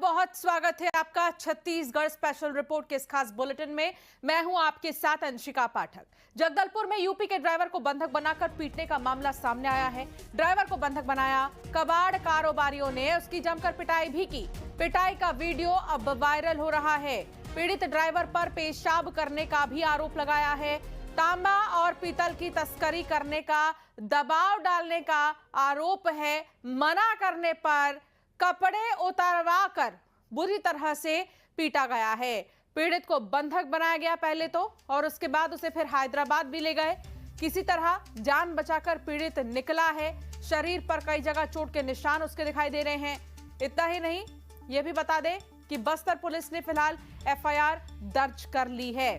बहुत स्वागत है आपका छत्तीसगढ़ स्पेशल रिपोर्ट के इस खास बुलेटिन में। मैं हूं आपके साथ अंशिका पाठक। जगदलपुर में यूपी के ड्राइवर को बंधक बनाकर पीटने का मामला सामने आया है। ड्राइवर को बंधक बनाया, कबाड़ कारोबारियों ने उसकी जमकर पिटाई भी की। पिटाई का वीडियो अब वायरल हो रहा है। पीड़ित ड्राइवर पर पेशाब करने का भी आरोप लगाया है। तांबा और पीतल की तस्करी करने का, दबाव डालने का आरोप है। मना करने पर कपड़े उतारवा कर बुरी तरह से पीटा गया है। पीड़ित को बंधक बनाया गया पहले तो, और उसके बाद उसे फिर हैदराबाद भी ले गए। किसी तरह जान बचाकर पीड़ित निकला है। शरीर पर कई जगह चोट के निशान उसके दिखाई दे रहे हैं। इतना ही नहीं, यह भी बता दें कि बस्तर पुलिस ने फिलहाल एफआईआर दर्ज कर ली है।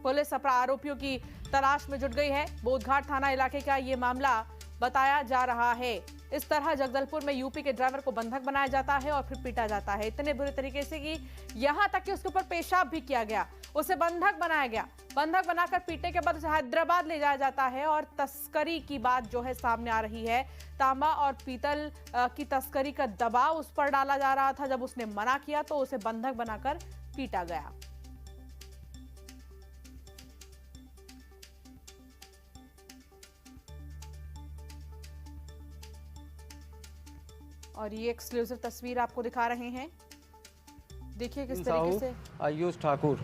पुलिस आरोपियों की तलाश में जुट गई है। बोधघाट थाना इलाके का यह मामला बताया जा रहा है। इस तरह जगदलपुर में यूपी के ड्राइवर को बंधक बनाया जाता है और फिर पीटा जाता है इतने बुरे तरीके से कि यहां तक कि उसके ऊपर पेशाब भी किया गया। उसे बंधक बनाया गया। बंधक बनाकर पीटने के बाद उसे हैदराबाद ले जाया जाता है। और तस्करी की बात जो है सामने आ रही है। तांबा और पीतल की तस्करी का दबाव उस पर डाला जा रहा था। जब उसने मना किया तो उसे बंधक बनाकर पीटा गया। और ये एक्सक्लूसिव तस्वीर आपको दिखा रहे हैं। देखिए किस तरीके से आयुष ठाकुर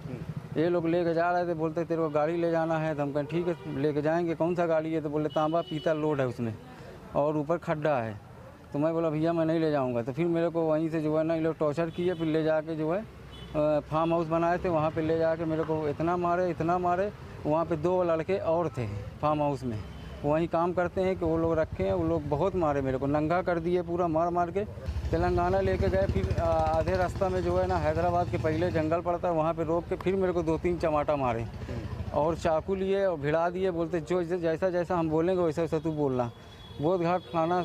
ये लोग लेके जा रहे थे। बोलते तेरे को गाड़ी ले जाना है। तो हम कहें ठीक है लेके जाएंगे। कौन सा गाड़ी है? तो बोले तांबा पीतल लोड है उसमें और ऊपर खड्डा है। तो मैं बोला भैया मैं नहीं ले जाऊंगा। तो फिर मेरे को वहीं से जो है ना ये लोग टॉर्चर किए। फिर ले जाके जो है फार्म हाउस बनाए थे, वहाँ पर ले जाके मेरे को इतना मारे। वहाँ पर 2 लड़के और थे फार्म हाउस में, वहीं काम करते हैं कि वो लोग रखे हैं। वो लोग बहुत मारे मेरे को, नंगा कर दिए पूरा मार के। तेलंगाना लेके गए। फिर आधे रास्ता में जो है ना हैदराबाद के पहले जंगल पड़ता है, वहाँ पे रोक के फिर मेरे को 2-3 चमाटा मारे और चाकू लिए और भिड़ा दिए। बोलते जो जैसा हम बोलेंगे वैसा तू बोलना। बोधघाट थाना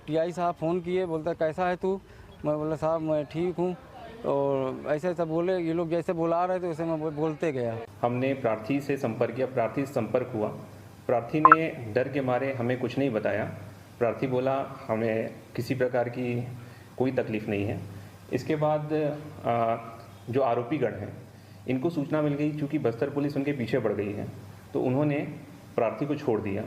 टीआई साहब फ़ोन किए, बोलता कैसा है तू? मैं बोला साहब मैं ठीक हूँ। और ऐसा बोले, ये लोग जैसे बुला रहे थे वैसे मैं बोलते गया। हमने प्रार्थी से संपर्क किया, प्रार्थी से संपर्क हुआ। प्रार्थी ने डर के मारे हमें कुछ नहीं बताया। प्रार्थी बोला हमें किसी प्रकार की कोई तकलीफ़ नहीं है। इसके बाद जो आरोपीगण हैं इनको सूचना मिल गई, चूँकि बस्तर पुलिस उनके पीछे पड़ गई है, तो उन्होंने प्रार्थी को छोड़ दिया।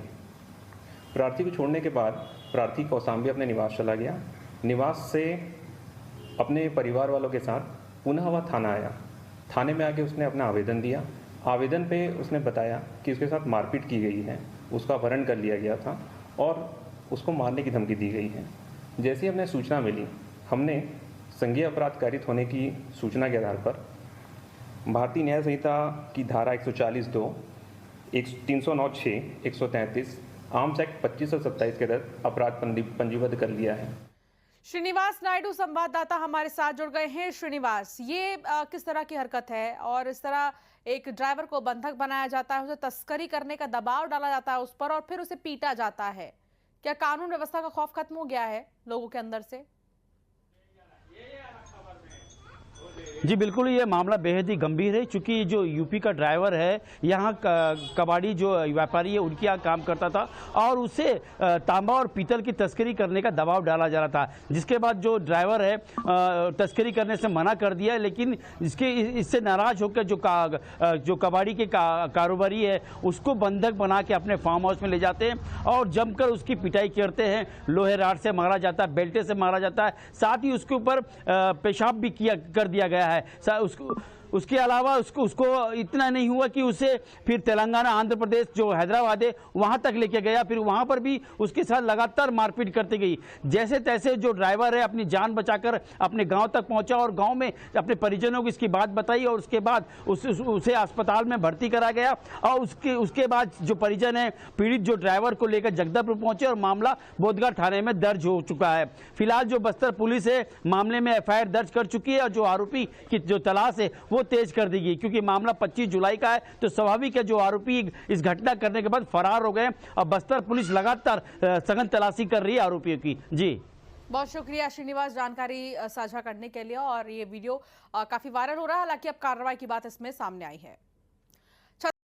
प्रार्थी को छोड़ने के बाद प्रार्थी कौसाम्बी अपने निवास चला गया। निवास से अपने परिवार वालों के साथ पुनः वह थाना आया। थाने में आके उसने अपना आवेदन दिया। आवेदन पे उसने बताया कि उसके साथ मारपीट की गई है, उसका अपहरण कर लिया गया था और उसको मारने की धमकी दी गई है। जैसे ही हमें सूचना मिली, हमने संज्ञेय अपराध कारित होने की सूचना के आधार पर भारतीय न्याय संहिता की धारा 140(2), 309(6), 133, आर्म्स एक्ट 2527 के तहत अपराध पंजीबद्ध कर लिया है। श्रीनिवास नायडू संवाददाता हमारे साथ जुड़ गए हैं। श्रीनिवास, ये किस तरह की हरकत है? और इस तरह एक ड्राइवर को बंधक बनाया जाता है, उसे तस्करी करने का दबाव डाला जाता है उस पर और फिर उसे पीटा जाता है। क्या कानून व्यवस्था का खौफ खत्म हो गया है लोगों के अंदर से? जी बिल्कुल, ये मामला बेहद ही गंभीर है। चूंकि जो यूपी का ड्राइवर है, यहाँ कबाड़ी जो व्यापारी है उनके यहाँ काम करता था और उसे तांबा और पीतल की तस्करी करने का दबाव डाला जा रहा था, जिसके बाद जो ड्राइवर है तस्करी करने से मना कर दिया। लेकिन इससे नाराज होकर जो कबाड़ी के कारोबारी है उसको बंधक बना के अपने फार्म हाउस में ले जाते हैं और जमकर उसकी पिटाई करते हैं। लोहे राड से मारा जाता है, बेल्टे से मारा जाता है, साथ ही उसके ऊपर पेशाब भी कर दिया गया है। उसके अलावा उसको इतना नहीं हुआ कि उसे फिर तेलंगाना, आंध्र प्रदेश जो हैदराबाद है वहां तक लेके गया। फिर वहां पर भी उसके साथ लगातार मारपीट करती गई। जैसे तैसे जो ड्राइवर है अपनी जान बचाकर अपने गांव तक पहुंचा और गांव में अपने परिजनों को इसकी बात बताई और उसके बाद उसे अस्पताल में भर्ती करा गया। और उसके बाद जो परिजन है पीड़ित जो ड्राइवर को लेकर जगदलपुर पहुंचे और मामला बोधघाट थाने में दर्ज हो चुका है। फिलहाल जो बस्तर पुलिस है मामले में एफआईआर दर्ज कर चुकी है और जो आरोपी की जो तलाश है वो तेज कर दी गई, क्योंकि मामला 25 जुलाई का है। तो स्वाभाविक है जो आरोपी इस घटना करने के बाद फरार हो गए और बस्तर पुलिस लगातार सघन तलाशी कर रही है आरोपियों की। जी बहुत शुक्रिया श्रीनिवास जानकारी साझा करने के लिए। और ये वीडियो काफी वायरल हो रहा है, हालांकि अब कार्रवाई की बात इसमें सामने आई है।